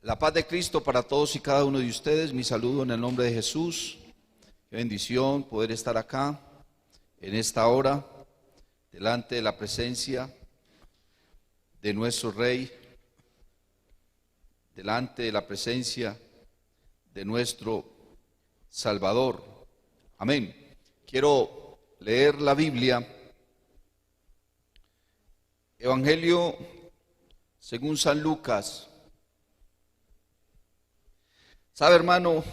La paz de Cristo para todos y cada uno de ustedes. Mi saludo en el nombre de Jesús. Qué bendición poder estar acá en esta hora, delante de la presencia de nuestro Rey, delante de la presencia de nuestro Salvador. Amén. Quiero leer la Biblia. Evangelio según San Lucas. Sabe, hermano,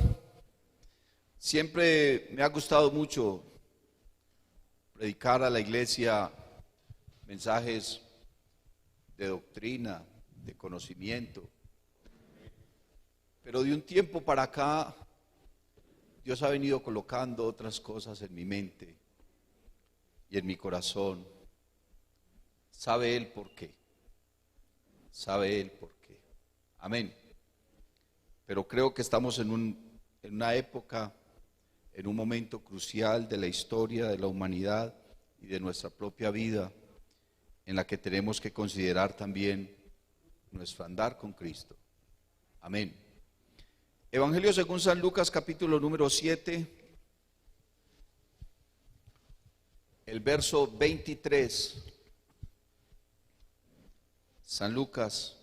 siempre me ha gustado mucho predicar a la iglesia mensajes de doctrina, de conocimiento. Pero de un tiempo para acá, Dios ha venido colocando otras cosas en mi mente y en mi corazón. Sabe Él por qué. Sabe Él por qué. Amén. Pero creo que estamos en una época, en un momento crucial de la historia de la humanidad y de nuestra propia vida, en la que tenemos que considerar también nuestro andar con Cristo. Amén. Evangelio según San Lucas, capítulo número 7, el verso 23. San Lucas,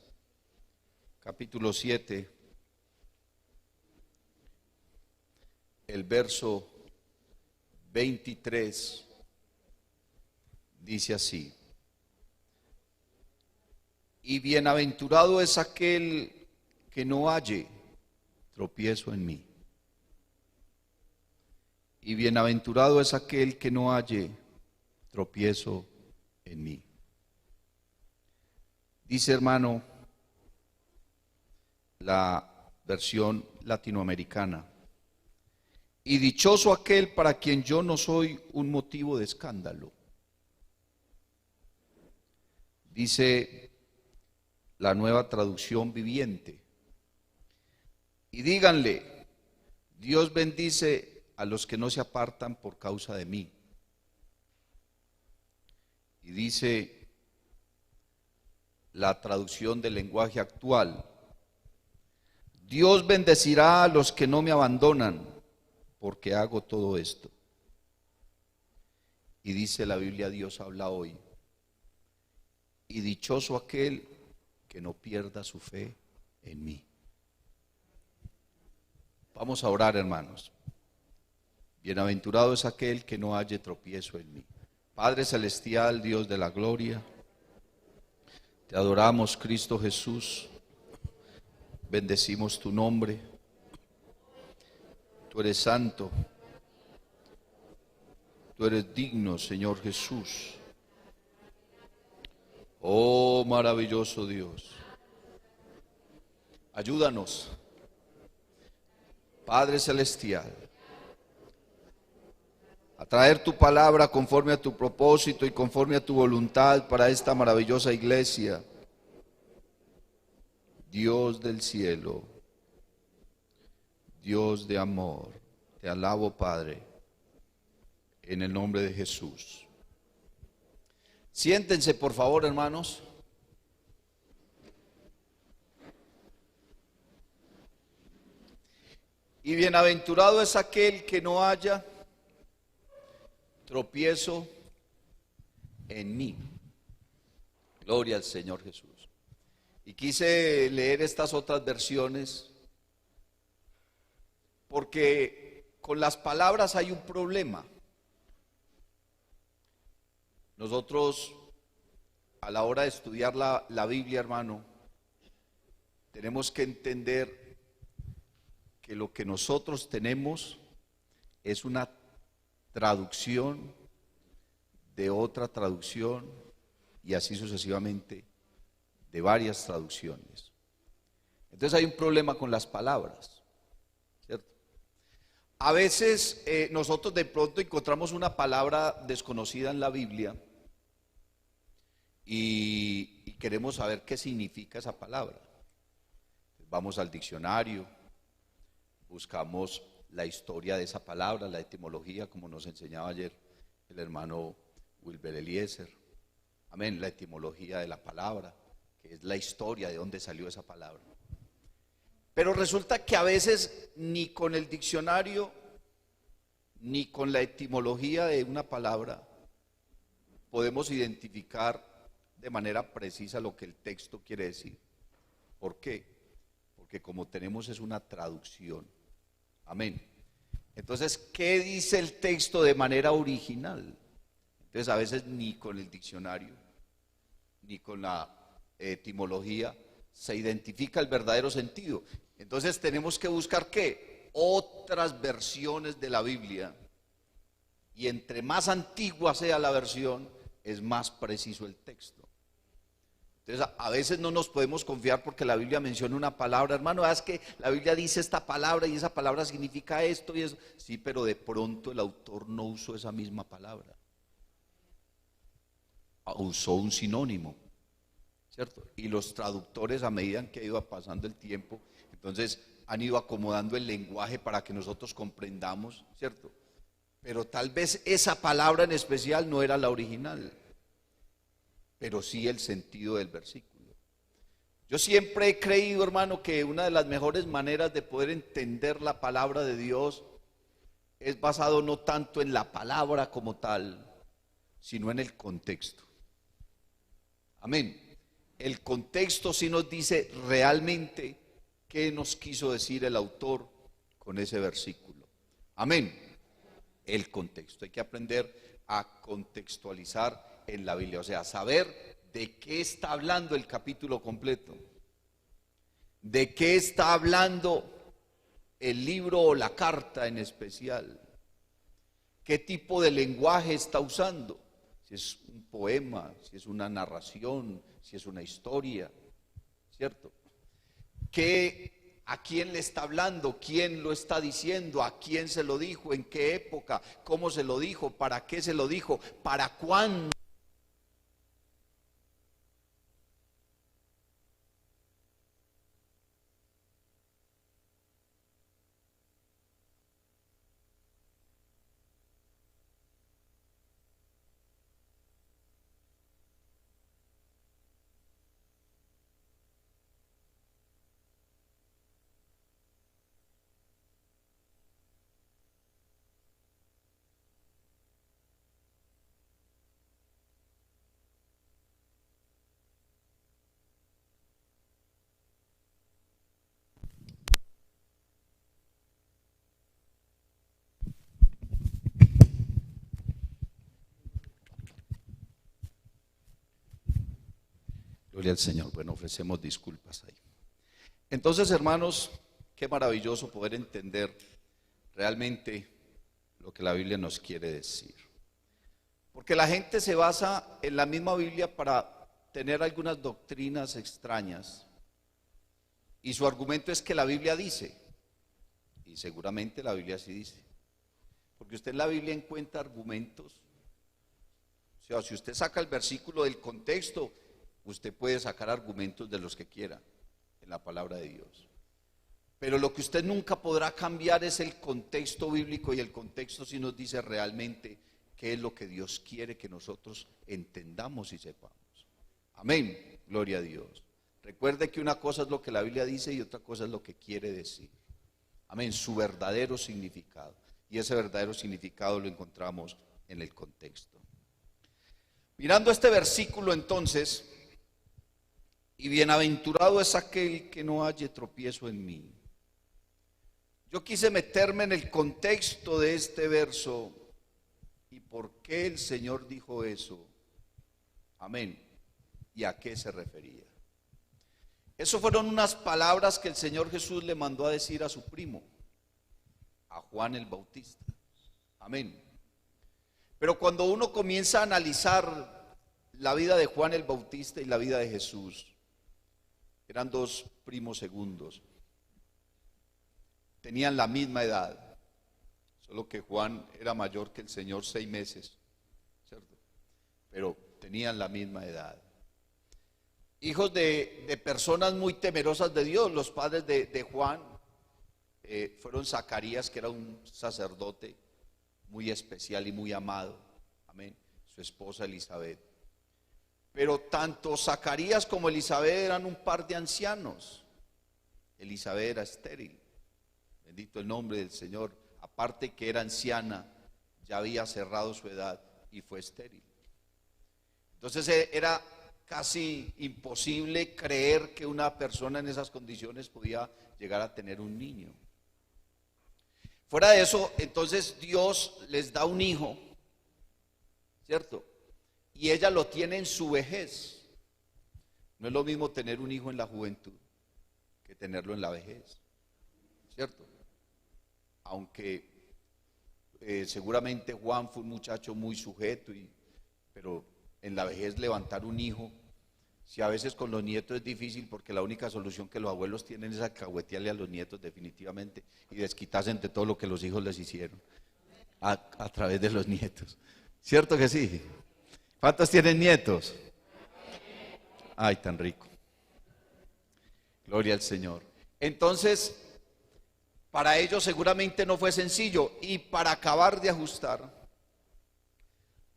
capítulo 7, el verso 23, dice así: y bienaventurado es aquel que no halle tropiezo en mí. Y bienaventurado es aquel que no halle tropiezo en mí. Dice, hermano, la versión latinoamericana: y dichoso aquel para quien yo no soy un motivo de escándalo. Dice la Nueva Traducción Viviente: y díganle, Dios bendice a los que no se apartan por causa de mí. Y dice la traducción del lenguaje actual: Dios bendecirá a los que no me abandonan porque hago todo esto. Y dice la Biblia, Dios habla hoy: y dichoso aquel que no pierda su fe en mí. Vamos a orar, hermanos. Bienaventurado es aquel que no halle tropiezo en mí. Padre celestial, Dios de la gloria, te adoramos, Cristo Jesús, bendecimos tu nombre. Tú eres santo, tú eres digno, Señor Jesús. Oh, maravilloso Dios, ayúdanos, Padre celestial, a traer tu palabra conforme a tu propósito y conforme a tu voluntad para esta maravillosa iglesia. Dios del cielo, Dios de amor, te alabo, Padre, en el nombre de Jesús. Siéntense, por favor, hermanos. Y bienaventurado es aquel que no haya tropiezo en mí. Gloria al Señor Jesús. Y quise leer estas otras versiones porque con las palabras hay un problema. Nosotros, a la hora de estudiar la Biblia, hermano, tenemos que entender que lo que nosotros tenemos es una traducción de otra traducción y así sucesivamente de varias traducciones. Entonces hay un problema con las palabras, ¿cierto? A veces nosotros de pronto encontramos una palabra desconocida en la Biblia y queremos saber qué significa esa palabra. Vamos al diccionario, buscamos la historia de esa palabra, la etimología, como nos enseñaba ayer el hermano Wilber Eliezer. Amén, la etimología de la palabra, que es la historia de dónde salió esa palabra. Pero resulta que a veces ni con el diccionario, ni con la etimología de una palabra podemos identificar de manera precisa lo que el texto quiere decir. ¿Por qué? Porque como tenemos es una traducción. Amén. Entonces, ¿qué dice el texto de manera original? Entonces, a veces ni con el diccionario, ni con la etimología se identifica el verdadero sentido. Entonces, tenemos que buscar ¿qué? Otras versiones de la Biblia. Y entre más antigua sea la versión, es más preciso el texto. Entonces, a veces no nos podemos confiar porque la Biblia menciona una palabra. Hermano, es que la Biblia dice esta palabra y esa palabra significa esto y eso. Sí, pero de pronto el autor no usó esa misma palabra. Usó un sinónimo, ¿cierto? Y los traductores, a medida que iba pasando el tiempo, entonces han ido acomodando el lenguaje para que nosotros comprendamos, ¿cierto? Pero tal vez esa palabra en especial no era la original, pero sí el sentido del versículo. Yo siempre he creído, hermano, que una de las mejores maneras de poder entender la palabra de Dios es basado no tanto en la palabra como tal, sino en el contexto. Amén. El contexto sí nos dice realmente qué nos quiso decir el autor con ese versículo. Amén. El contexto. Hay que aprender a contextualizar en la Biblia, o sea, saber de qué está hablando el capítulo completo, de qué está hablando el libro o la carta en especial, qué tipo de lenguaje está usando, si es un poema, si es una narración, si es una historia, ¿cierto? ¿A quién le está hablando? ¿Quién lo está diciendo? ¿A quién se lo dijo? ¿En qué época? ¿Cómo se lo dijo? ¿Para qué se lo dijo? ¿Para cuándo? Gloria al Señor. Bueno, ofrecemos disculpas ahí. Entonces, hermanos, qué maravilloso poder entender realmente lo que la Biblia nos quiere decir. Porque la gente se basa en la misma Biblia para tener algunas doctrinas extrañas. Y su argumento es que la Biblia dice, y seguramente la Biblia sí dice. Porque usted en la Biblia encuentra argumentos. O sea, si usted saca el versículo del contexto, usted puede sacar argumentos de los que quiera en la palabra de Dios. Pero lo que usted nunca podrá cambiar es el contexto bíblico, y el contexto sí nos dice realmente qué es lo que Dios quiere que nosotros entendamos y sepamos. Amén, gloria a Dios. Recuerde que una cosa es lo que la Biblia dice y otra cosa es lo que quiere decir. Amén, su verdadero significado. Y ese verdadero significado lo encontramos en el contexto. Mirando este versículo entonces, y bienaventurado es aquel que no halle tropiezo en mí. Yo quise meterme en el contexto de este verso y por qué el Señor dijo eso. Amén. ¿Y a qué se refería? Eso fueron unas palabras que el Señor Jesús le mandó a decir a su primo, a Juan el Bautista. Amén. Pero cuando uno comienza a analizar la vida de Juan el Bautista y la vida de Jesús, eran dos primos segundos. Tenían la misma edad, solo que Juan era mayor que el Señor 6 meses, ¿cierto? Pero tenían la misma edad. Hijos de personas muy temerosas de Dios. Los padres de Juan fueron Zacarías, que era un sacerdote muy especial y muy amado, amén, su esposa Elizabeth. Pero tanto Zacarías como Elizabeth eran un par de ancianos. Elizabeth era estéril. Bendito el nombre del Señor. Aparte que era anciana, ya había cerrado su edad y fue estéril. Entonces era casi imposible creer que una persona en esas condiciones podía llegar a tener un niño. Fuera de eso, entonces Dios les da un hijo, ¿cierto? Y ella lo tiene en su vejez. No es lo mismo tener un hijo en la juventud que tenerlo en la vejez, ¿cierto? Aunque seguramente Juan fue un muchacho muy sujeto, pero en la vejez levantar un hijo, si a veces con los nietos es difícil porque la única solución que los abuelos tienen es alcahuetearle a los nietos definitivamente y desquitarse de todo lo que los hijos les hicieron a través de los nietos. ¿Cierto que sí? ¿Cuántos tienen nietos? Ay, tan rico. Gloria al Señor. Entonces, para ellos seguramente no fue sencillo. Y para acabar de ajustar,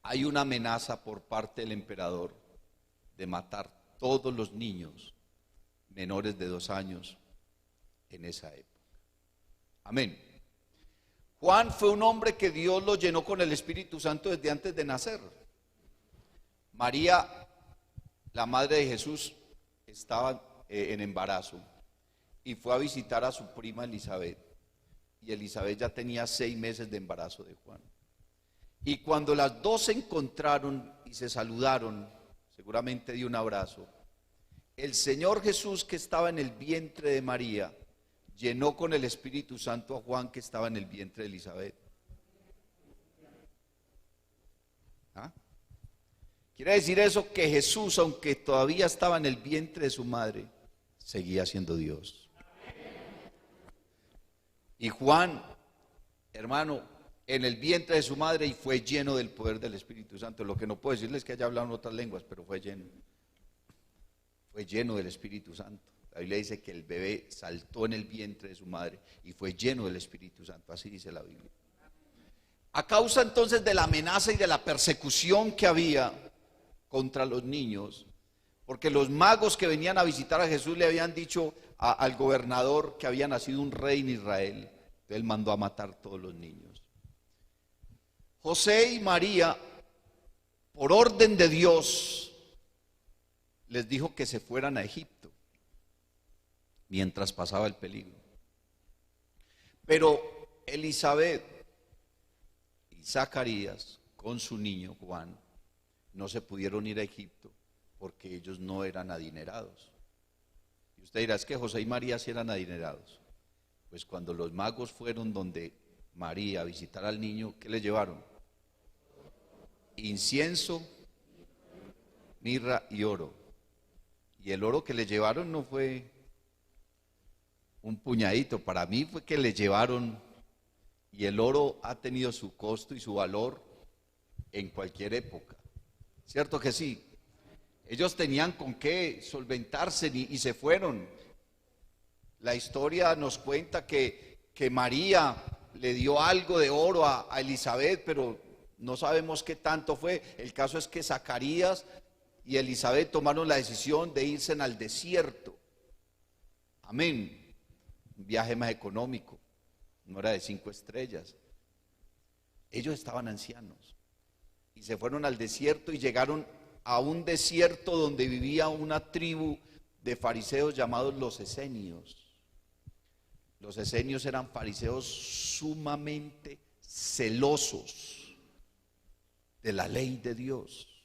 hay una amenaza por parte del emperador de matar todos los niños menores de 2 años en esa época. Amén. Juan fue un hombre que Dios lo llenó con el Espíritu Santo desde antes de nacer. María, la madre de Jesús, estaba en embarazo y fue a visitar a su prima Elizabeth. Y Elizabeth ya tenía 6 meses de embarazo de Juan. Y cuando las dos se encontraron y se saludaron, seguramente dio un abrazo, el Señor Jesús que estaba en el vientre de María llenó con el Espíritu Santo a Juan que estaba en el vientre de Elizabeth. ¿Ah? Quiere decir eso que Jesús, aunque todavía estaba en el vientre de su madre, seguía siendo Dios. Y Juan, hermano, en el vientre de su madre y fue lleno del poder del Espíritu Santo. Lo que no puedo decirles es que haya hablado en otras lenguas, pero fue lleno. Fue lleno del Espíritu Santo. La Biblia dice que el bebé saltó en el vientre de su madre y fue lleno del Espíritu Santo. Así dice la Biblia. A causa entonces de la amenaza y de la persecución que había contra los niños, porque los magos que venían a visitar a Jesús le habían dicho al gobernador que había nacido un rey en Israel. Entonces él mandó a matar todos los niños. José y María, por orden de Dios, les dijo que se fueran a Egipto mientras pasaba el peligro. Pero Elizabeth y Zacarías con su niño Juan no se pudieron ir a Egipto porque ellos no eran adinerados. Y usted dirá, es que José y María sí eran adinerados. Pues cuando los magos fueron donde María a visitar al niño, ¿qué le llevaron? Incienso, mirra y oro. Y el oro que le llevaron no fue un puñadito, para mí fue que le llevaron, y el oro ha tenido su costo y su valor en cualquier época. ¿Cierto que sí? Ellos tenían con qué solventarse y se fueron. La historia nos cuenta que María le dio algo de oro a Elizabeth, pero no sabemos qué tanto fue. El caso es que Zacarías y Elizabeth tomaron la decisión de irse al desierto. Amén. Un viaje más económico, no era de 5 estrellas. Ellos estaban ancianos y se fueron al desierto y llegaron a un desierto donde vivía una tribu de fariseos llamados los esenios. Los esenios eran fariseos sumamente celosos de la ley de Dios.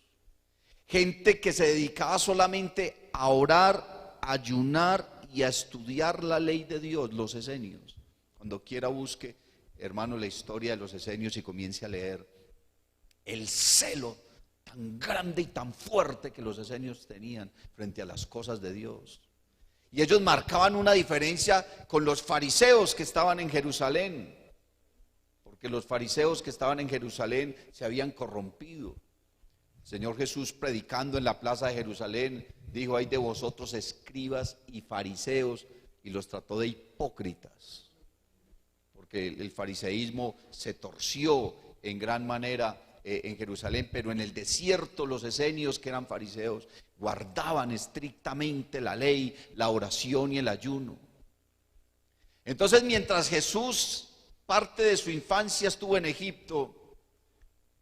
Gente que se dedicaba solamente a orar, a ayunar y a estudiar la ley de Dios, los esenios. Cuando quiera busque, hermano, la historia de los esenios y comience a leer el celo tan grande y tan fuerte que los esenios tenían frente a las cosas de Dios. Y ellos marcaban una diferencia con los fariseos que estaban en Jerusalén, porque los fariseos que estaban en Jerusalén se habían corrompido. El Señor Jesús, predicando en la plaza de Jerusalén, dijo: ay de vosotros escribas y fariseos, y los trató de hipócritas, porque el fariseísmo se torció en gran manera en Jerusalén, pero en el desierto los esenios, que eran fariseos, guardaban estrictamente la ley, la oración y el ayuno. Entonces, mientras Jesús, parte de su infancia estuvo en Egipto,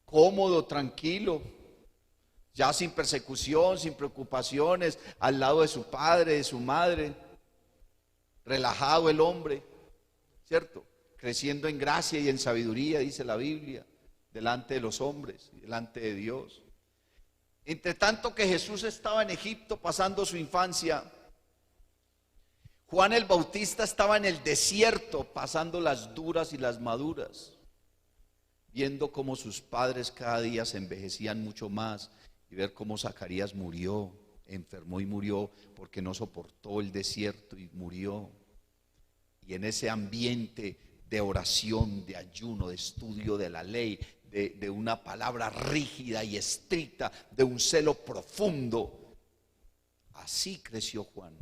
cómodo, tranquilo, ya sin persecución, sin preocupaciones, al lado de su padre, de su madre, relajado el hombre, ¿cierto? Creciendo en gracia y en sabiduría, dice la Biblia, delante de los hombres y delante de Dios. Entre tanto que Jesús estaba en Egipto pasando su infancia, Juan el Bautista estaba en el desierto pasando las duras y las maduras, viendo cómo sus padres cada día se envejecían mucho más y ver cómo Zacarías murió, enfermó y murió porque no soportó el desierto y murió. Y en ese ambiente de oración, de ayuno, de estudio de la ley, de una palabra rígida y estricta, de un celo profundo, así creció Juan,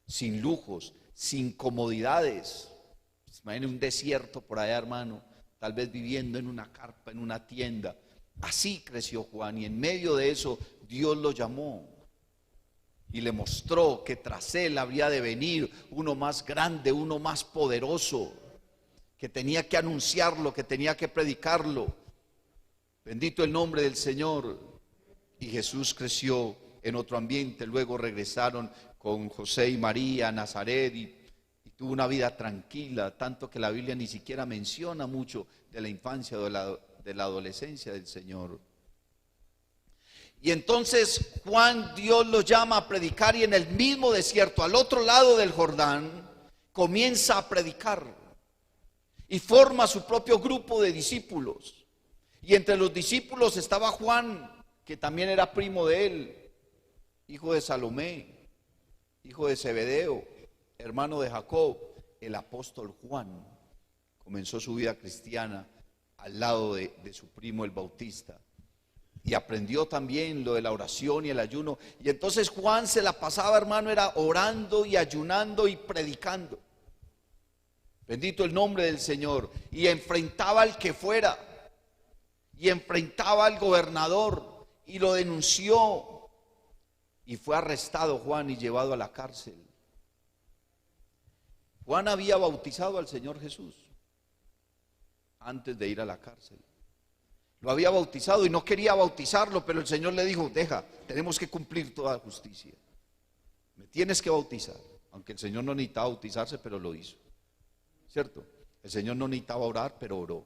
sin lujos, sin comodidades. Imaginen un desierto por allá, hermano, tal vez viviendo en una carpa, en una tienda. Así creció Juan, y en medio de eso Dios lo llamó y le mostró que tras él habría de venir uno más grande, uno más poderoso, que tenía que anunciarlo, que tenía que predicarlo. Bendito el nombre del Señor. Y Jesús creció en otro ambiente. Luego regresaron con José y María a Nazaret y tuvo una vida tranquila, tanto que la Biblia ni siquiera menciona mucho de la infancia o de la adolescencia del Señor. Y entonces Juan, Dios lo llama a predicar, y en el mismo desierto, al otro lado del Jordán, comienza a predicar y forma su propio grupo de discípulos. Y entre los discípulos estaba Juan, que también era primo de él, hijo de Salomé, hijo de Zebedeo, hermano de Jacob. El apóstol Juan comenzó su vida cristiana al lado de su primo el Bautista, y aprendió también lo de la oración y el ayuno. Y entonces Juan se la pasaba, hermano, era orando y ayunando y predicando. Bendito el nombre del Señor. Y enfrentaba al que fuera, y enfrentaba al gobernador, y lo denunció, y fue arrestado Juan y llevado a la cárcel. Juan había bautizado al Señor Jesús antes de ir a la cárcel. Lo había bautizado y no quería bautizarlo, pero el Señor le dijo: deja, tenemos que cumplir toda justicia, me tienes que bautizar. Aunque el Señor no necesitaba bautizarse, pero lo hizo, ¿cierto? El Señor no necesitaba orar, pero oró.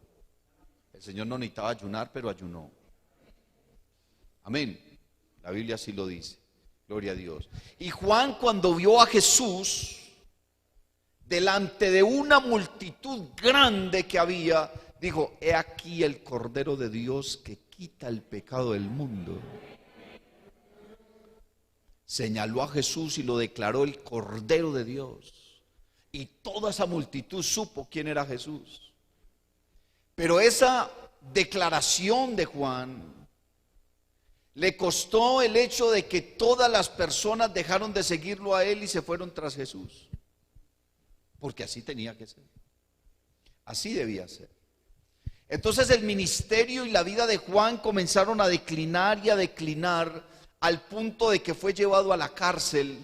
El Señor no necesitaba ayunar, pero ayunó. Amén. La Biblia así lo dice. Gloria a Dios. Y Juan, cuando vio a Jesús delante de una multitud grande que había, dijo: he aquí el Cordero de Dios que quita el pecado del mundo. Señaló a Jesús y lo declaró el Cordero de Dios. Y toda esa multitud supo quién era Jesús. Pero esa declaración de Juan le costó el hecho de que todas las personas dejaron de seguirlo a él y se fueron tras Jesús. Porque así tenía que ser. Así debía ser. Entonces el ministerio y la vida de Juan comenzaron a declinar y a declinar, al punto de que fue llevado a la cárcel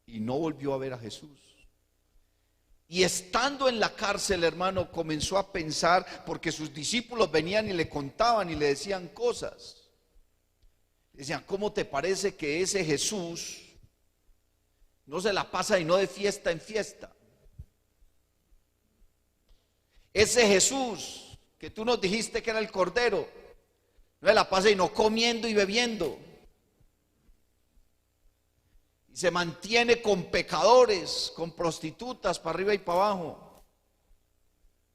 y no volvió a ver a Jesús. Y estando en la cárcel, hermano, comenzó a pensar, porque sus discípulos venían y le contaban y le decían cosas. Decían: ¿cómo te parece que ese Jesús no se la pasa y no de fiesta en fiesta? Ese Jesús que tú nos dijiste que era el Cordero, no se la pasa y no comiendo y bebiendo, y se mantiene con pecadores, con prostitutas para arriba y para abajo,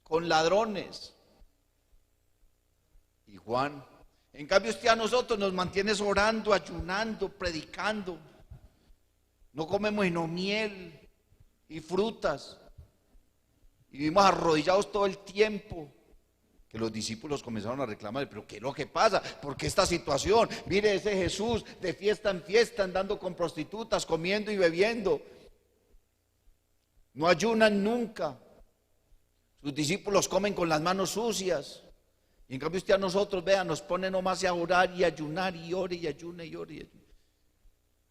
con ladrones. Y Juan, en cambio, usted a nosotros nos mantiene orando, ayunando, predicando. No comemos sino miel y frutas, y vivimos arrodillados todo el tiempo. Que los discípulos comenzaron a reclamar: pero ¿qué es lo que pasa? ¿Por qué esta situación? Mire ese Jesús de fiesta en fiesta, andando con prostitutas, comiendo y bebiendo. No ayunan nunca. Sus discípulos comen con las manos sucias. Y en cambio usted a nosotros, vea, nos pone nomás a orar y ayunar, y ore y ayune y ore y ayune.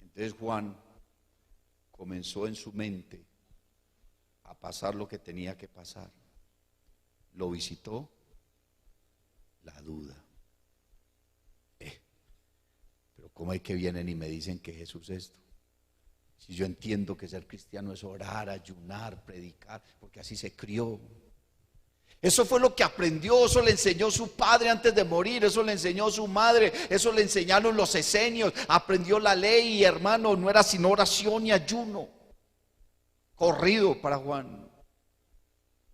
Entonces Juan comenzó en su mente a pasar lo que tenía que pasar. Lo visitó la duda. Pero ¿cómo es que vienen y me dicen que Jesús es esto? Si yo entiendo que ser cristiano es orar, ayunar, predicar, porque así se crió. Eso fue lo que aprendió, eso le enseñó su padre antes de morir, eso le enseñó su madre, eso le enseñaron los esenios, aprendió la ley y hermano, no era sino oración y ayuno. Corrido para Juan.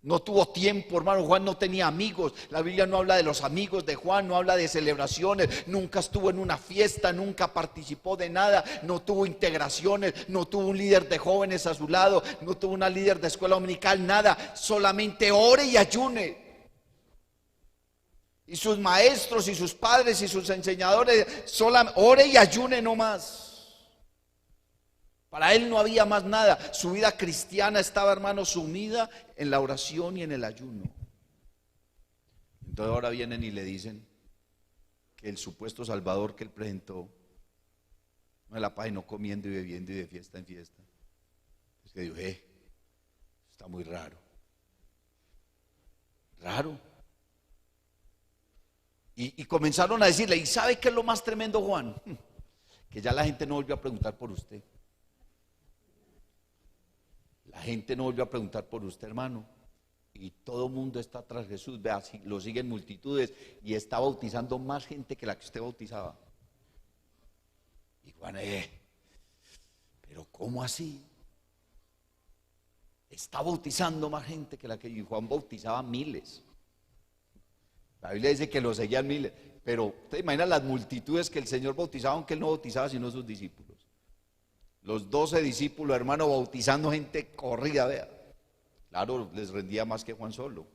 No tuvo tiempo, hermano. Juan no tenía amigos. La Biblia no habla de los amigos de Juan, no habla de celebraciones. Nunca estuvo en una fiesta, nunca participó de nada. No tuvo integraciones, no tuvo un líder de jóvenes a su lado, no tuvo una líder de escuela dominical, nada. Solamente ore y ayune. Y sus maestros y sus padres y sus enseñadores, ore y ayune no más. Para él no había más nada. Su vida cristiana estaba, hermano, sumida en la oración y en el ayuno. Entonces ahora vienen y le dicen que el supuesto Salvador que él presentó no es la paz, no comiendo y bebiendo y de fiesta en fiesta. Es que dijo, está muy raro. Raro. Y comenzaron a decirle, ¿y sabe qué es lo más tremendo, Juan? Que ya la gente no volvió a preguntar por usted. La gente no volvió a preguntar por usted, hermano. Y todo el mundo está tras Jesús. Vea, lo siguen multitudes y está bautizando más gente que la que usted bautizaba. Y Juan, pero ¿cómo así? Está bautizando más gente que la que y Juan bautizaba miles. La Biblia dice que lo seguían miles. Pero usted imagina las multitudes que el Señor bautizaba, aunque él no bautizaba sino sus discípulos. Los 12 discípulos, hermano, bautizando gente corrida, vea. Claro, les rendía más que Juan solo.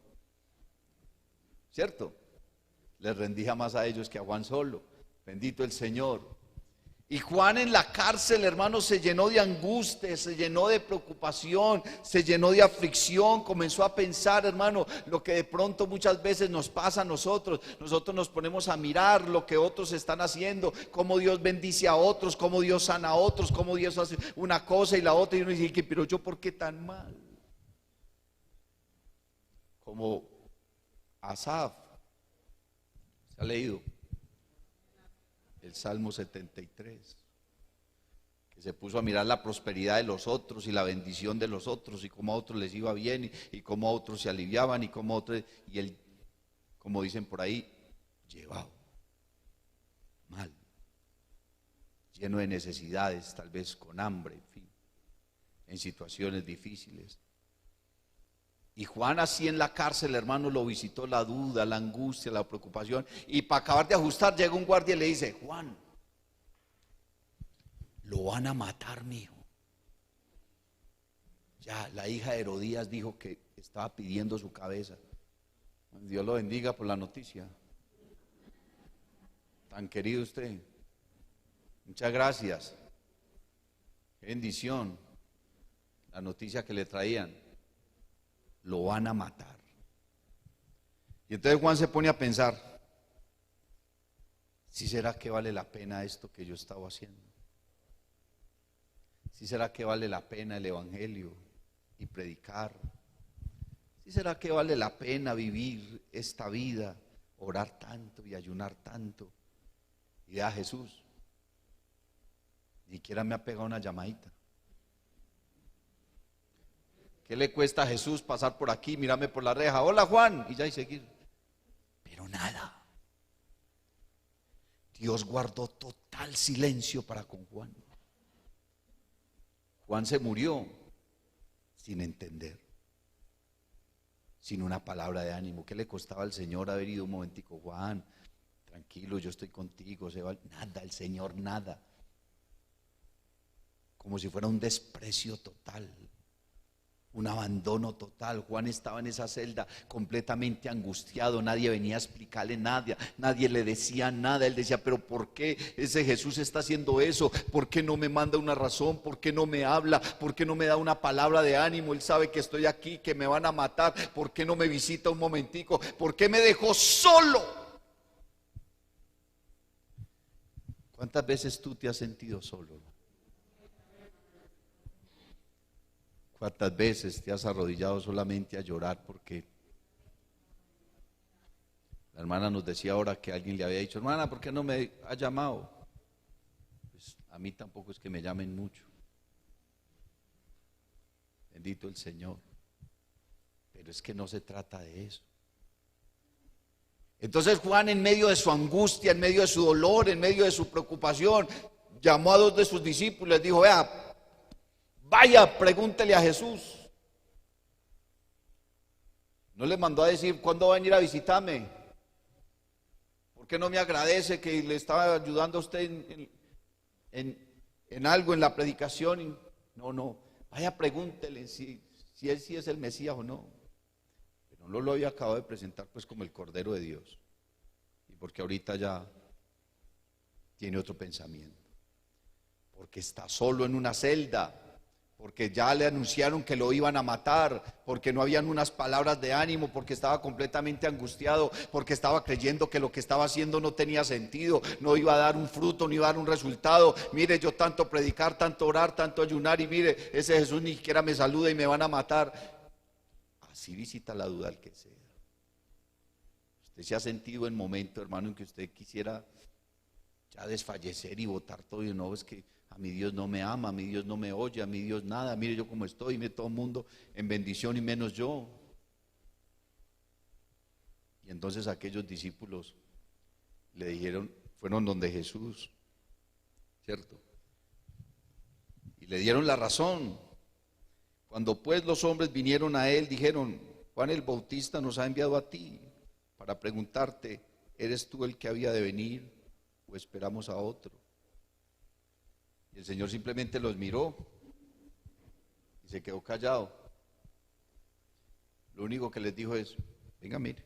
¿Cierto? Les rendía más a ellos que a Juan solo. Bendito el Señor. Y Juan en la cárcel, hermano, se llenó de angustia, se llenó de preocupación, se llenó de aflicción, comenzó a pensar, hermano, lo que de pronto muchas veces nos pasa a nosotros. Nosotros nos ponemos a mirar lo que otros están haciendo, cómo Dios bendice a otros, cómo Dios sana a otros, cómo Dios hace una cosa y la otra, y uno dice, pero yo ¿por qué tan mal? Como Asaf, ¿se ha leído? El Salmo 73, que se puso a mirar la prosperidad de los otros y la bendición de los otros y cómo a otros les iba bien y cómo a otros se aliviaban y cómo a otros, y él, como dicen por ahí, llevado, mal, lleno de necesidades, tal vez con hambre, en fin, en situaciones difíciles. Y Juan así en la cárcel, hermano, lo visitó la duda, la angustia, la preocupación. Y para acabar de ajustar, llega un guardia y le dice, Juan, lo van a matar, mijo. Ya, la hija de Herodías dijo que estaba pidiendo su cabeza. Dios lo bendiga por la noticia. Tan querido usted. Muchas gracias. Qué bendición. La noticia que le traían. Lo van a matar. Y entonces Juan se pone a pensar, ¿sí será que vale la pena esto que yo estaba haciendo? ¿Sí será que vale la pena el evangelio y predicar? ¿Sí será que vale la pena vivir esta vida, orar tanto y ayunar tanto? Y a Jesús, ni siquiera me ha pegado una llamadita. ¿Qué le cuesta a Jesús pasar por aquí, mirarme por la reja? Hola Juan, y ya y seguir. Pero nada. Dios guardó total silencio para con Juan. Juan se murió sin entender, sin una palabra de ánimo. ¿Qué le costaba al Señor haber ido un momentico? Juan, tranquilo, yo estoy contigo. Nada, el Señor nada. Como si fuera un desprecio total. Un abandono total. Juan estaba en esa celda completamente angustiado, nadie venía a explicarle nada, nadie le decía nada. Él decía, pero ¿por qué ese Jesús está haciendo eso? ¿Por qué no me manda una razón? ¿Por qué no me habla? ¿Por qué no me da una palabra de ánimo? Él sabe que estoy aquí, que me van a matar. ¿Por qué no me visita un momentico? ¿Por qué me dejó solo? ¿Cuántas veces tú te has sentido solo? ¿Cuántas veces te has arrodillado solamente a llorar porque la hermana nos decía ahora que alguien le había dicho, hermana, ¿por qué no me ha llamado? Pues a mí tampoco es que me llamen mucho. Bendito el Señor. Pero es que no se trata de eso. Entonces Juan, en medio de su angustia, en medio de su dolor, en medio de su preocupación, llamó a 2 de sus discípulos y les dijo, vea, vaya, pregúntele a Jesús. No le mandó a decir, ¿cuándo va a venir a visitarme? ¿Por qué no me agradece que le estaba ayudando a usted en algo, en la predicación? No, vaya, pregúntele si él sí es el Mesías o no. Pero no lo había acabado de presentar pues como el Cordero de Dios. Y porque ahorita ya tiene otro pensamiento. Porque está solo en una celda. Porque ya le anunciaron que lo iban a matar, porque no habían unas palabras de ánimo, porque estaba completamente angustiado, porque estaba creyendo que lo que estaba haciendo no tenía sentido, no iba a dar un fruto, no iba a dar un resultado. Mire, yo tanto predicar, tanto orar, tanto ayunar, y mire, ese Jesús ni siquiera me saluda y me van a matar. Así visita la duda al que sea. Usted se ha sentido en momento, hermano, en que usted quisiera ya desfallecer y botar todo, y no, es que a mi Dios no me ama, a mi Dios no me oye, a mi Dios nada, mire yo cómo estoy, mire todo el mundo en bendición y menos yo. Y entonces aquellos discípulos le dijeron, fueron donde Jesús, ¿cierto? Y le dieron la razón. Cuando pues los hombres vinieron a él, dijeron, Juan el Bautista nos ha enviado a ti para preguntarte, ¿eres tú el que había de venir o esperamos a otro? Y el Señor simplemente los miró y se quedó callado. Lo único que les dijo es, venga, mire.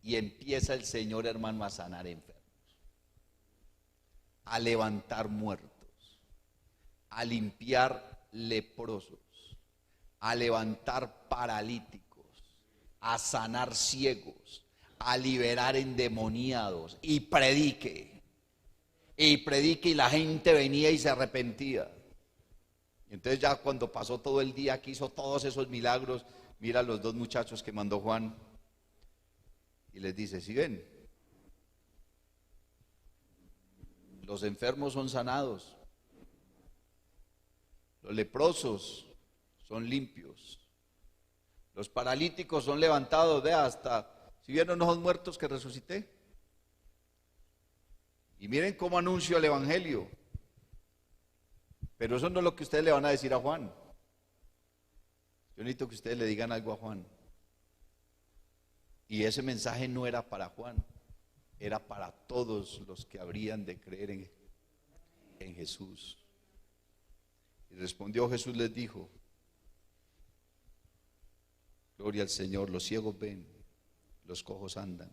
Y empieza el Señor, hermano, a sanar enfermos, a levantar muertos, a limpiar leprosos, a levantar paralíticos, a sanar ciegos, a liberar endemoniados, y predique y la gente venía y se arrepentía. Y entonces ya cuando pasó todo el día que hizo todos esos milagros, mira a los 2 muchachos que mandó Juan y les dice, ¿sí ven? Los enfermos son sanados, los leprosos son limpios, los paralíticos son levantados, vea, hasta, ¿si vieron los muertos que resucité? Y miren cómo anuncio el evangelio. Pero eso no es lo que ustedes le van a decir a Juan. Yo necesito que ustedes le digan algo a Juan. Y ese mensaje no era para Juan, era para todos los que habrían de creer en Jesús. Y respondió Jesús, les dijo, gloria al Señor, los ciegos ven, los cojos andan,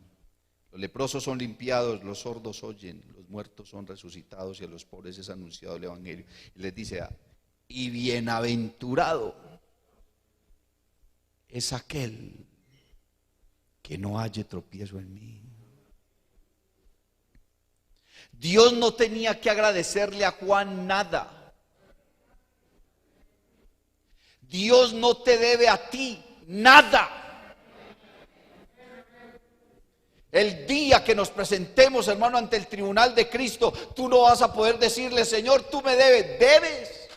los leprosos son limpiados, los sordos oyen, los muertos son resucitados y a los pobres es anunciado el evangelio. Y les dice, y bienaventurado es aquel que no halle tropiezo en mí. Dios no tenía que agradecerle a Juan nada. Dios no te debe a ti nada. El día que nos presentemos, hermano, ante el tribunal de Cristo, tú no vas a poder decirle, Señor, tú me debes.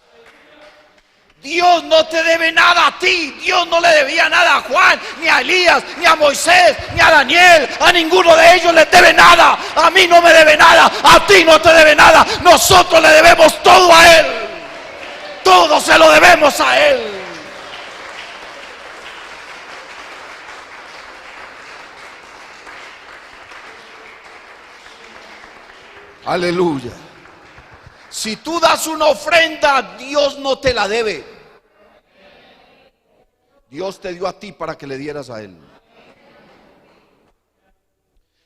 Dios no te debe nada a ti. Dios no le debía nada a Juan, ni a Elías, ni a Moisés, ni a Daniel. A ninguno de ellos les debe nada. A mí no me debe nada, a ti no te debe nada. Nosotros le debemos todo a Él. Todo se lo debemos a Él. Aleluya. Si tú das una ofrenda, Dios no te la debe. Dios te dio a ti para que le dieras a Él.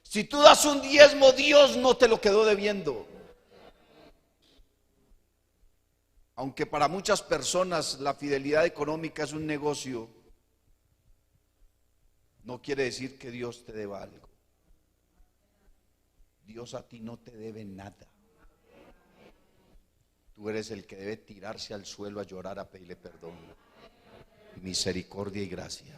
Si tú das un diezmo, Dios no te lo quedó debiendo. Aunque para muchas personas la fidelidad económica es un negocio, no quiere decir que Dios te deba algo. Dios a ti no te debe nada. Tú eres el que debe tirarse al suelo a llorar, a pedirle perdón, misericordia y gracia.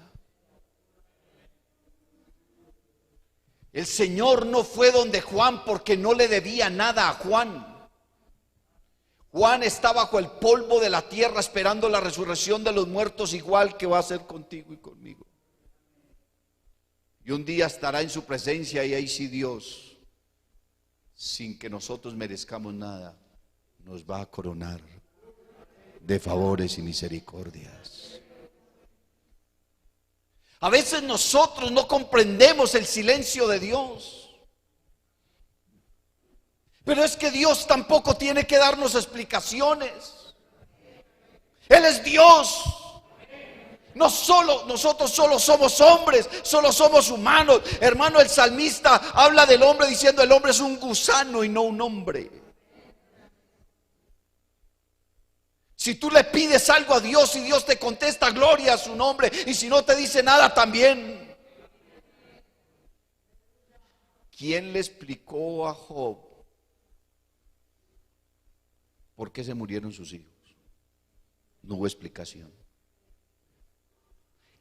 El Señor no fue donde Juan porque no le debía nada a Juan. Juan está bajo el polvo de la tierra esperando la resurrección de los muertos, igual que va a ser contigo y conmigo. Y un día estará en su presencia, y ahí sí Dios, sin que nosotros merezcamos nada, nos va a coronar de favores y misericordias. A veces nosotros no comprendemos el silencio de Dios, pero es que Dios tampoco tiene que darnos explicaciones. Él es Dios. Nosotros solo somos hombres, solo somos humanos. Hermano, el salmista habla del hombre diciendo: el hombre es un gusano y no un hombre. Si tú le pides algo a Dios y Dios te contesta, gloria a su nombre. Y si no te dice nada, también. ¿Quién le explicó a Job por qué se murieron sus hijos? No hubo explicación.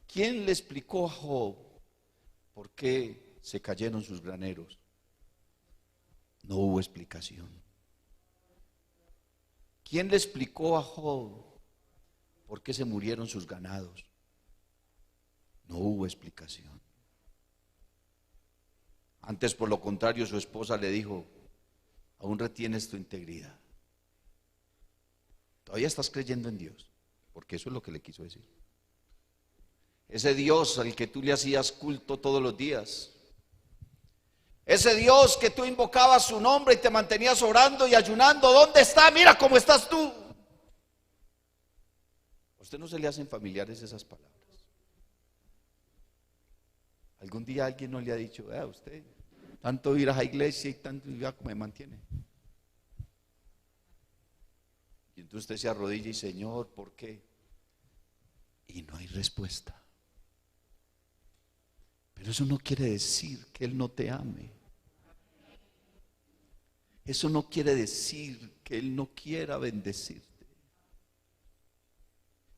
¿Quién le explicó a Job por qué se cayeron sus graneros? No hubo explicación. ¿Quién le explicó a Job por qué se murieron sus ganados? No hubo explicación. Antes, por lo contrario, su esposa le dijo: aún retienes tu integridad. Todavía estás creyendo en Dios, porque eso es lo que le quiso decir. Ese Dios al que tú le hacías culto todos los días, ese Dios que tú invocabas su nombre y te mantenías orando y ayunando, ¿dónde está? Mira cómo estás tú. ¿A usted no se le hacen familiares esas palabras? ¿Algún día alguien no le ha dicho: usted tanto ir a la iglesia y tanto ya como me mantiene? Y entonces usted se arrodilla y: Señor, ¿por qué? Y no hay respuesta. Pero eso no quiere decir que Él no te ame. Eso no quiere decir que Él no quiera bendecirte.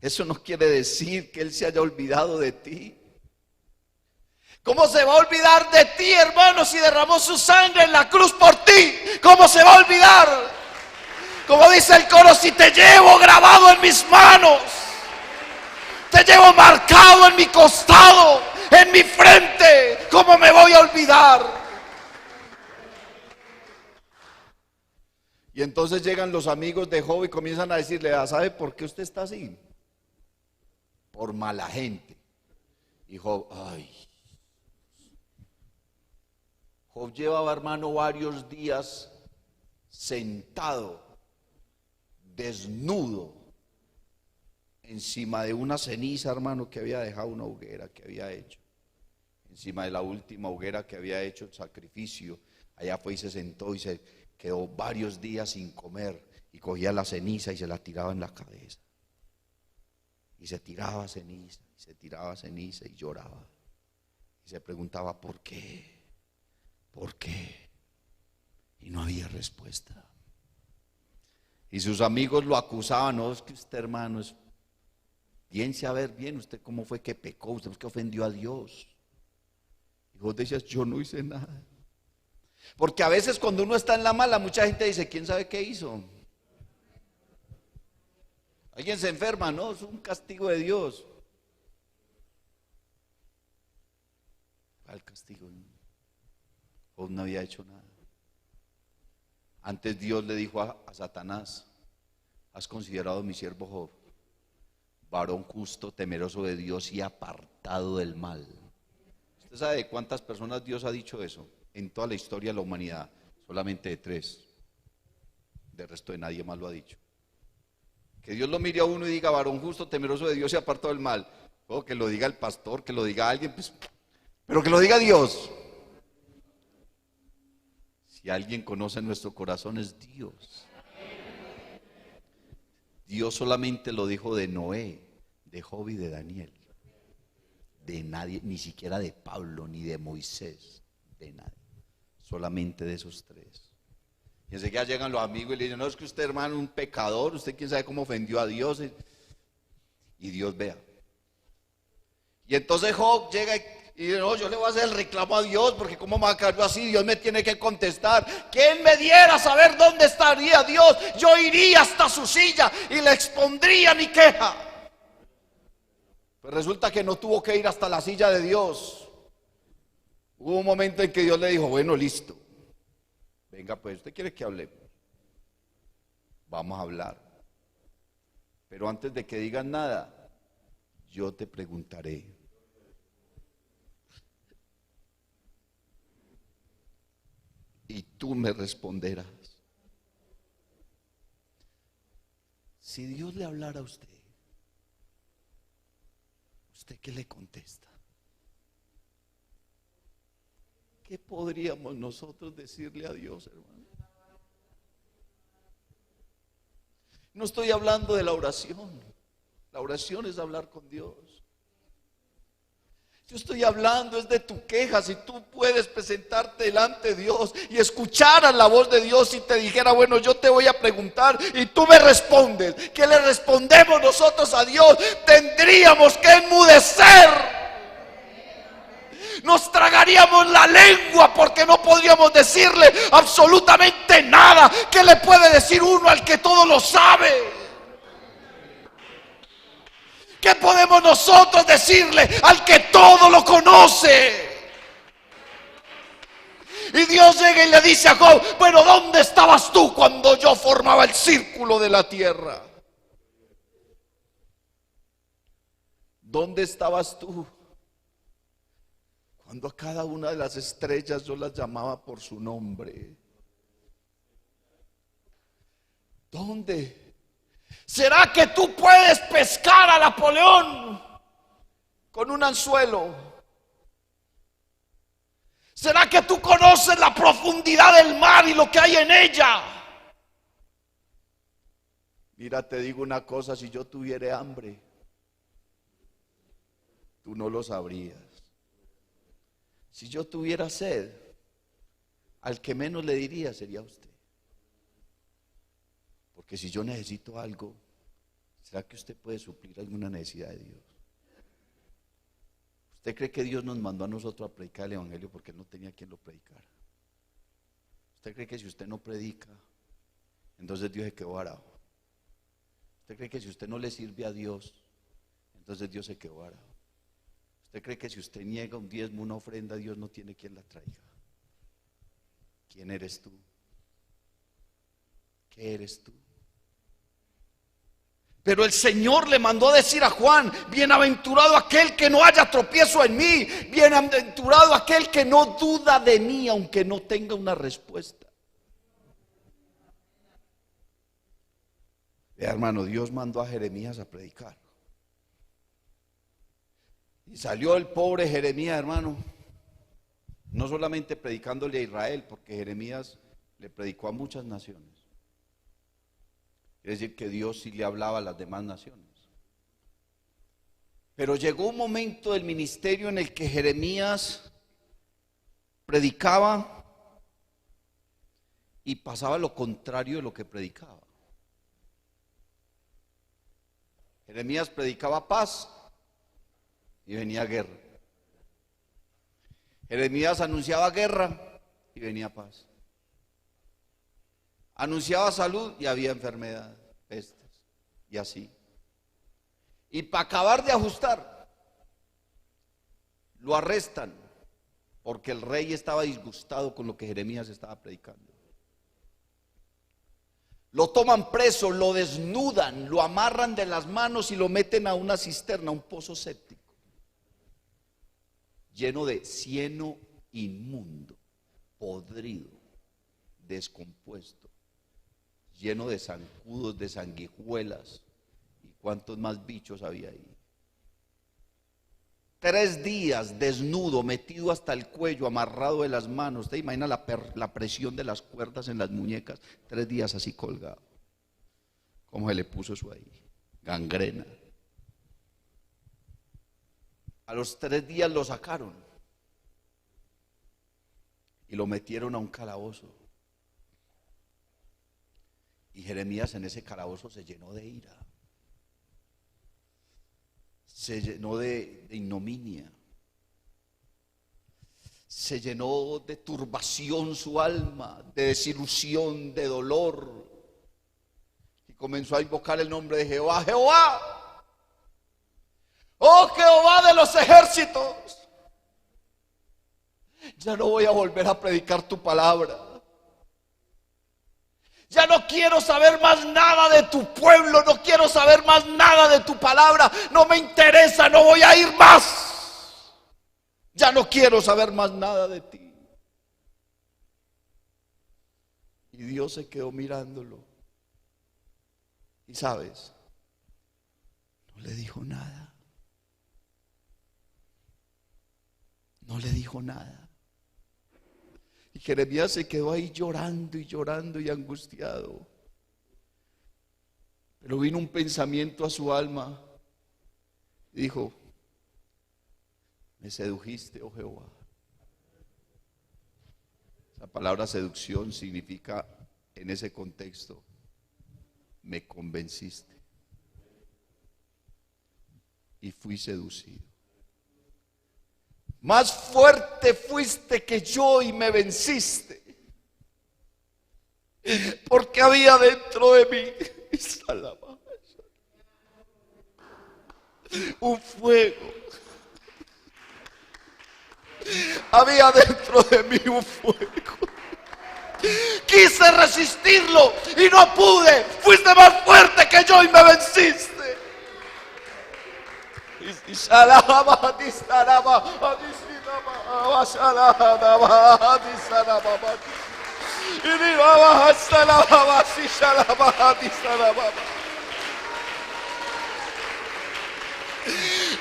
Eso no quiere decir que Él se haya olvidado de ti. ¿Cómo se va a olvidar de ti, hermano, si derramó su sangre en la cruz por ti? ¿Cómo se va a olvidar? Como dice el coro: si te llevo grabado en mis manos, te llevo marcado en mi costado, en mi frente, ¿cómo me voy a olvidar? Y entonces llegan los amigos de Job y comienzan a decirle: ¿sabe por qué usted está así? Por mala gente. Y Job, Job llevaba, hermano, varios días sentado, desnudo, encima de una ceniza, hermano, que había dejado una hoguera que había hecho. Encima de la última hoguera que había hecho el sacrificio, allá fue y se sentó y se quedó varios días sin comer, y cogía la ceniza y se la tiraba en la cabeza. Y se tiraba ceniza, y se tiraba ceniza, y lloraba. Y se preguntaba: ¿por qué? ¿Por qué? Y no había respuesta. Y sus amigos lo acusaban: no, es que usted, hermano, piense a ver bien usted cómo fue que pecó, usted es que ofendió a Dios. Y vos decías: yo no hice nada. Porque a veces cuando uno está en la mala, mucha gente dice: ¿quién sabe qué hizo? Alguien se enferma, no, es un castigo de Dios. ¿Cuál castigo? Job no había hecho nada. Antes Dios le dijo a Satanás: ¿has considerado mi siervo Job? Varón justo, temeroso de Dios y apartado del mal. ¿Usted sabe de cuántas personas Dios ha dicho eso? En toda la historia de la humanidad, solamente de 3. De resto de nadie más lo ha dicho. Que Dios lo mire a uno y diga: varón justo, temeroso de Dios y apartado del mal. O que lo diga el pastor, que lo diga alguien, pues, pero que lo diga Dios. Si alguien conoce nuestro corazón, es Dios. Dios solamente lo dijo de Noé, de Job y de Daniel. De nadie, ni siquiera de Pablo, ni de Moisés, de nadie. Solamente de esos 3. Y enseguida llegan los amigos y le dicen, no, es que usted, hermano, un pecador, usted quién sabe cómo ofendió a Dios. Y Dios vea. Y entonces Job llega y dice, no, yo le voy a hacer el reclamo a Dios, porque cómo me va a caer yo así, Dios me tiene que contestar. ¿Quién me diera saber dónde estaría Dios? Yo iría hasta su silla y le expondría mi queja. Pues resulta que no tuvo que ir hasta la silla de Dios. Hubo un momento en que Dios le dijo, bueno, listo. Venga, pues, ¿usted quiere que hablemos? Vamos a hablar. Pero antes de que digan nada, yo te preguntaré. Y tú me responderás. Si Dios le hablara a usted, ¿usted qué le contesta? ¿Qué podríamos nosotros decirle a Dios, hermano? No estoy hablando de la oración. La oración es hablar con Dios. Yo estoy hablando es de tu queja. Si tú puedes presentarte delante de Dios y escuchar a la voz de Dios y te dijera, bueno, yo te voy a preguntar y tú me respondes. ¿Qué le respondemos nosotros a Dios? Tendríamos que enmudecer. Nos tragaríamos la lengua porque no podríamos decirle absolutamente nada. ¿Qué le puede decir uno al que todo lo sabe? ¿Qué podemos nosotros decirle al que todo lo conoce? Y Dios llega y le dice a Job, bueno, ¿dónde estabas tú cuando yo formaba el círculo de la tierra? ¿Dónde estabas tú cuando a cada una de las estrellas yo las llamaba por su nombre? ¿Dónde? ¿Será que tú puedes pescar a Napoleón con un anzuelo? ¿Será que tú conoces la profundidad del mar y lo que hay en ella? Mira, te digo una cosa, si yo tuviera hambre, tú no lo sabrías. Si yo tuviera sed, al que menos le diría sería a usted. Porque si yo necesito algo, ¿será que usted puede suplir alguna necesidad de Dios? ¿Usted cree que Dios nos mandó a nosotros a predicar el evangelio porque no tenía quien lo predicara? ¿Usted cree que si usted no predica, entonces Dios se quedó varado? ¿Usted cree que si usted no le sirve a Dios, entonces Dios se quedó varado? ¿Usted cree que si usted niega un diezmo, una ofrenda, Dios no tiene quien la traiga? ¿Quién eres tú? ¿Qué eres tú? Pero el Señor le mandó a decir a Juan, bienaventurado aquel que no haya tropiezo en mí, bienaventurado aquel que no duda de mí aunque no tenga una respuesta. Vea, hermano, Dios mandó a Jeremías a predicar. Y salió el pobre Jeremías, hermano, no solamente predicándole a Israel, porque Jeremías le predicó a muchas naciones. Es decir, que Dios sí le hablaba a las demás naciones. Pero llegó un momento del ministerio en el que Jeremías predicaba y pasaba lo contrario de lo que predicaba. Jeremías predicaba paz y venía guerra. Jeremías anunciaba guerra y venía paz. Anunciaba salud y había enfermedad, pestes, y así. Y para acabar de ajustar, lo arrestan porque el rey estaba disgustado con lo que Jeremías estaba predicando. Lo toman preso, lo desnudan, lo amarran de las manos y lo meten a una cisterna, un pozo séptico, lleno de cieno inmundo, podrido, descompuesto, lleno de zancudos, de sanguijuelas y cuántos más bichos había ahí. 3 días desnudo, metido hasta el cuello, amarrado de las manos. ¿Usted imagina la presión de las cuerdas en las muñecas? 3 días así colgado. ¿Cómo se le puso eso ahí? Gangrena. A los 3 días lo sacaron y lo metieron a un calabozo. Y Jeremías en ese calabozo se llenó de ira, se llenó de ignominia, se llenó de turbación su alma, de desilusión, de dolor. Y comenzó a invocar el nombre de Jehová. Jehová, oh Jehová de los ejércitos, ya no voy a volver a predicar tu palabra. Ya no quiero saber más nada de tu pueblo, no quiero saber más nada de tu palabra, no me interesa, no voy a ir más. Ya no quiero saber más nada de ti. Y Dios se quedó mirándolo. Y sabes, no le dijo nada. No le dijo nada. Y Jeremías se quedó ahí llorando y llorando y angustiado. Pero vino un pensamiento a su alma y dijo: me sedujiste, oh Jehová. La palabra seducción significa, en ese contexto, me convenciste. Y fui seducido. Más fuerte fuiste que yo y me venciste. Porque había dentro de mí un fuego. Había dentro de mí un fuego. Quise resistirlo y no pude. Fuiste más fuerte que yo y me venciste.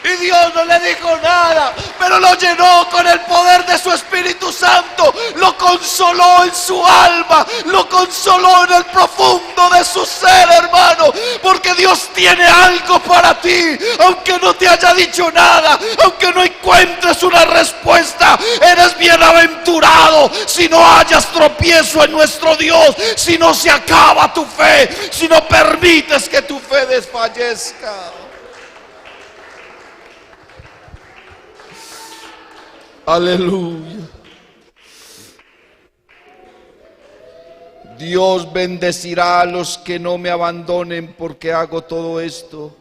Y Dios no le dijo nada, pero lo llenó con el poder de su Espíritu Santo. Lo consoló en su alma, lo consoló en el profundo de su ser, hermano. Porque Dios tiene algo para ti, aunque no te haya dicho nada, aunque no encuentres una respuesta. Eres bienaventurado si no hayas tropiezo en nuestro Dios, si no se acaba tu fe, si no permites que tu fe desfallezca. Aleluya. Dios bendecirá a los que no me abandonen porque hago todo esto.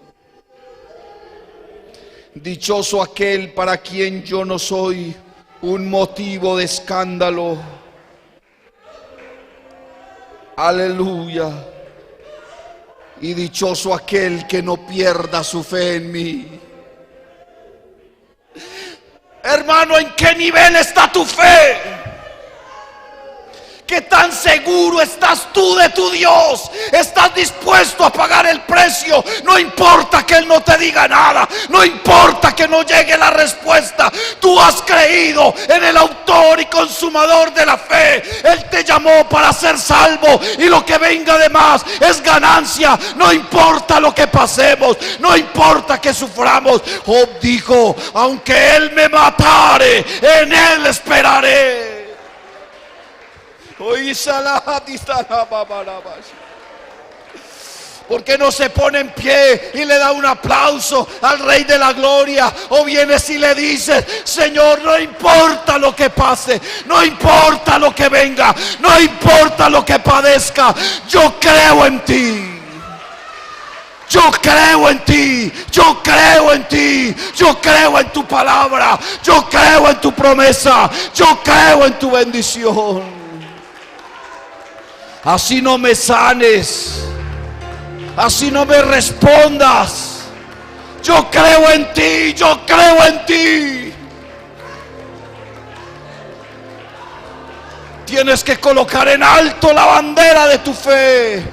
Dichoso aquel para quien yo no soy un motivo de escándalo. Aleluya. Y dichoso aquel que no pierda su fe en mí. Hermano, ¿en qué nivel está tu fe? ¿Qué tan seguro estás tú de tu Dios? ¿Estás dispuesto a pagar el precio? No importa que Él no te diga nada, no importa que no llegue la respuesta. Tú has creído en el autor y consumador de la fe. Él te llamó para ser salvo y lo que venga de más es ganancia. No importa lo que pasemos, no importa que suframos. Job dijo: aunque Él me matare, en Él esperaré. ¿Por qué no se pone en pie y le da un aplauso al Rey de la Gloria? O vienes y le dices: Señor, no importa lo que pase, no importa lo que venga, no importa lo que padezca, yo creo en ti. Yo creo en ti, yo creo en ti, yo creo en tu palabra, yo creo en tu promesa, yo creo en tu bendición. Así no me sanes, así no me respondas. Yo creo en ti, yo creo en ti. Tienes que colocar en alto la bandera de tu fe.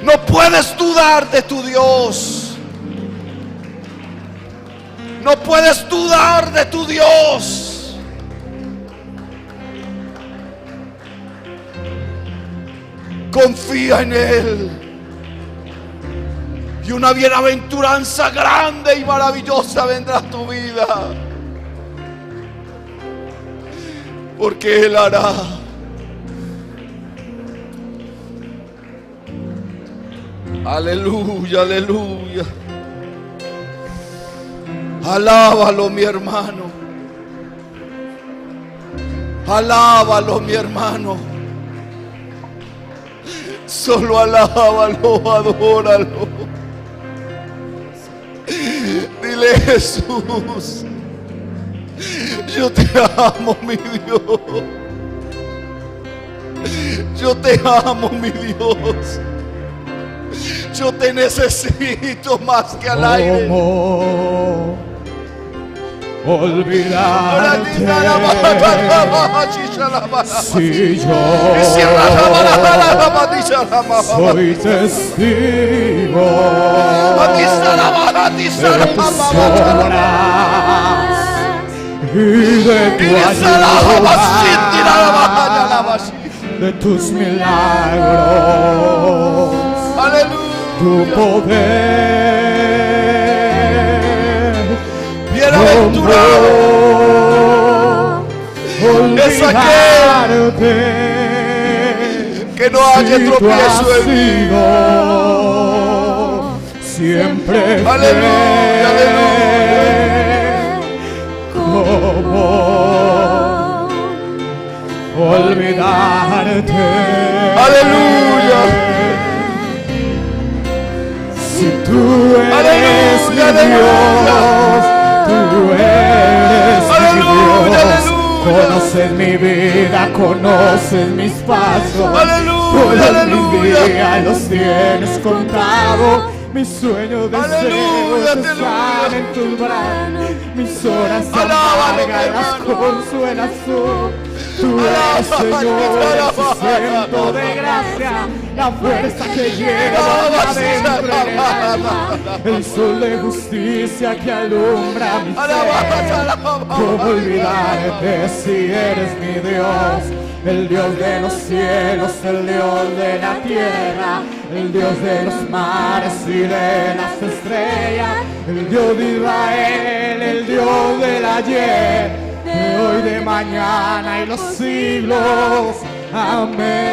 No puedes dudar de tu Dios. No puedes dudar de tu Dios. Confía en Él. Y una bienaventuranza grande y maravillosa vendrá a tu vida. Porque Él hará. Aleluya, aleluya. Alábalo, mi hermano. Alábalo, mi hermano. Solo alábalo, adóralo. Dile: Jesús, yo te amo, mi Dios. Yo te amo, mi Dios. Yo te necesito más que al aire. ¿Cómo olvidarte? Si yo soy testigo de tus obras y de tu ayuda, de tus milagros, tu poder. Bienaventurado es aquel que no haya tropiezo en mí. Siempre aleluya, aleluya. ¿Cómo olvidarte? Aleluya. Si tú eres mi Dios, tú eres mi Dios. Conoces mi vida, conoces mis pasos. Todos mis días los tienes contados. Mis sueños, deseos están en tus brazos. Mis horas amargas las consuelas tú. Tú eres, Señor, el sustento de gracia, la fuerza que lleva adentro en el alma, el sol de justicia que alumbra mi ser. ¿Cómo olvidarte si eres mi Dios? El Dios de los cielos, el Dios de la tierra, el Dios de los mares y de las estrellas, el Dios de Israel, el Dios del ayer, de hoy, de mañana y los siglos. Amén.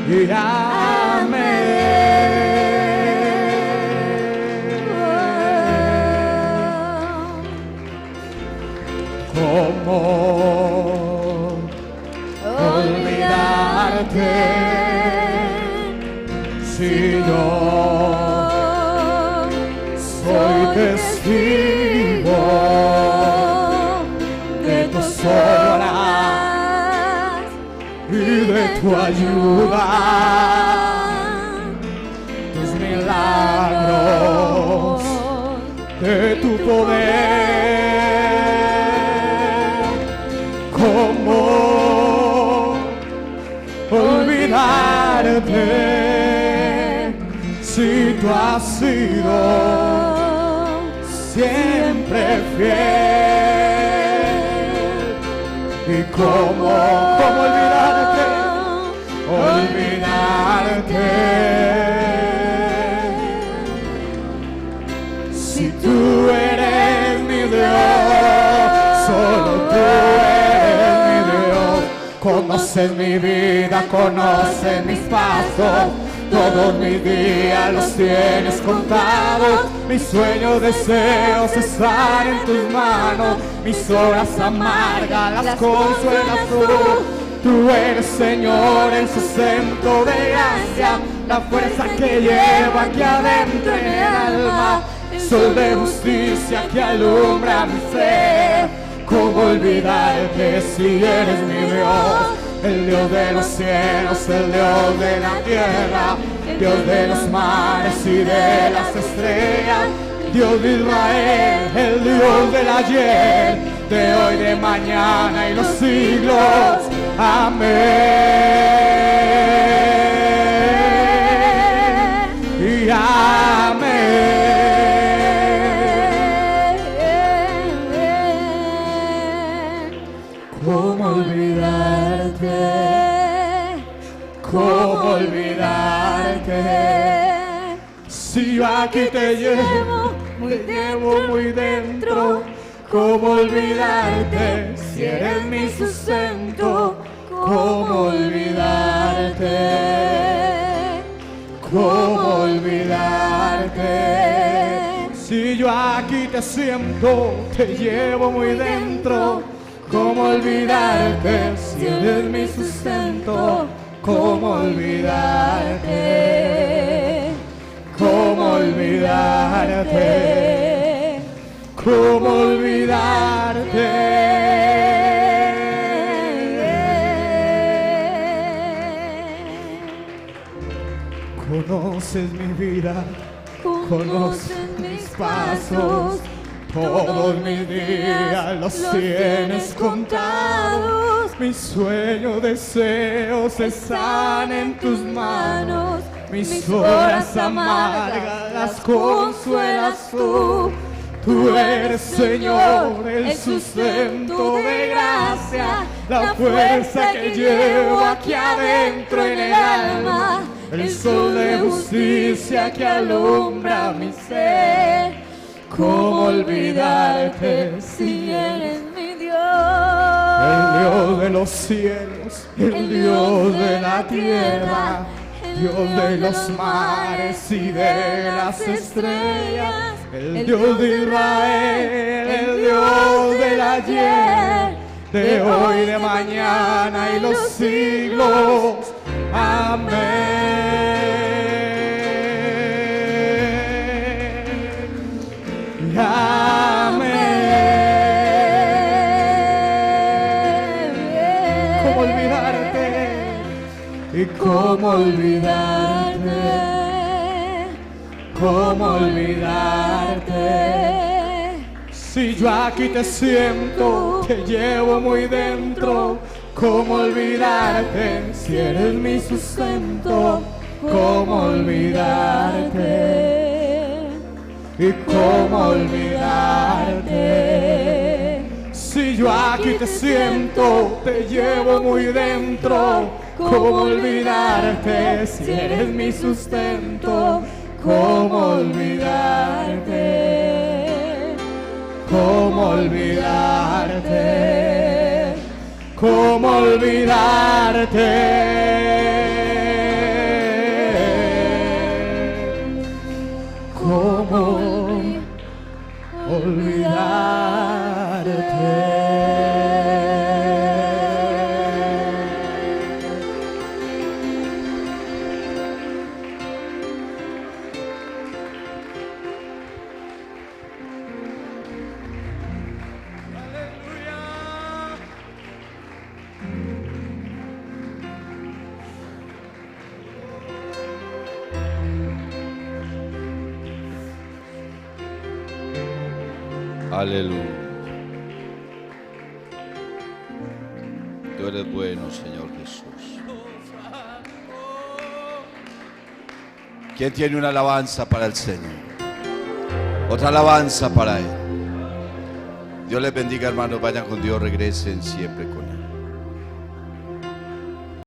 Y amén. ¿Cómo olvidarte si yo soy testigo de tus obras y de tu ayuda, tus milagros, de tu poder? ¿Cómo olvidarte si tú has sido siempre fiel? ¿Y cómo olvidarte? Si tú eres mi Dios, solo tú eres mi Dios. Conoces mi vida, conoces mis pasos. Todos mis días los tienes contados. Mis sueños, deseos están en tus manos. Mis horas amargas las consuelas tú. Tú eres, Señor, el sustento de gracia, la fuerza que lleva aquí adentro en el alma, sol de justicia que alumbra mi ser. ¿Cómo olvidarte si eres mi Dios? El Dios de los cielos, el Dios de la tierra, Dios de los mares y de las estrellas, Dios de Israel, el Dios del ayer, de hoy, de mañana y los siglos. Amén. Y amén. ¿Cómo olvidarte? ¿Cómo olvidarte? Si yo aquí te llevo muy dentro. ¿Cómo olvidarte si eres mi sustento? ¿Cómo olvidarte? ¿Cómo olvidarte? Si yo aquí te siento, te llevo muy dentro. ¿Cómo olvidarte si eres mi sustento? ¿Cómo olvidarte? ¿Cómo olvidarte? ¿Cómo olvidarte? Conoces mi vida, conoces mis pasos, todos mis días los tienes contados. Mis sueños, deseos están en tus manos. Mis horas amargas las consuelas tú. Tú eres, Señor, el sustento de gracia, la fuerza que llevo aquí adentro en el alma, el sol de justicia que alumbra mi ser. ¿Cómo olvidarte si eres mi Dios? El Dios de los cielos, el Dios de la tierra, Dios de los mares y de las estrellas, el Dios de Israel, el Dios del ayer, de hoy, de mañana y los siglos. Amén. Amén. ¿Cómo olvidarte? ¿Y cómo olvidarte? ¿Cómo olvidarte? Si yo aquí te siento, te llevo muy dentro. ¿Cómo olvidarte si eres mi sustento? ¿Cómo olvidarte? ¿Y cómo olvidarte? Si yo aquí te siento, te llevo muy dentro. ¿Cómo olvidarte si eres mi sustento? ¿Cómo olvidarte? ¿Cómo olvidarte? ¿Cómo olvidarte? ¿Cómo olvidarte? Aleluya. Tú eres bueno, Señor Jesús. ¿Quién tiene una alabanza para el Señor? Otra alabanza para Él. Dios les bendiga, hermanos. Vayan con Dios, regresen siempre con Él.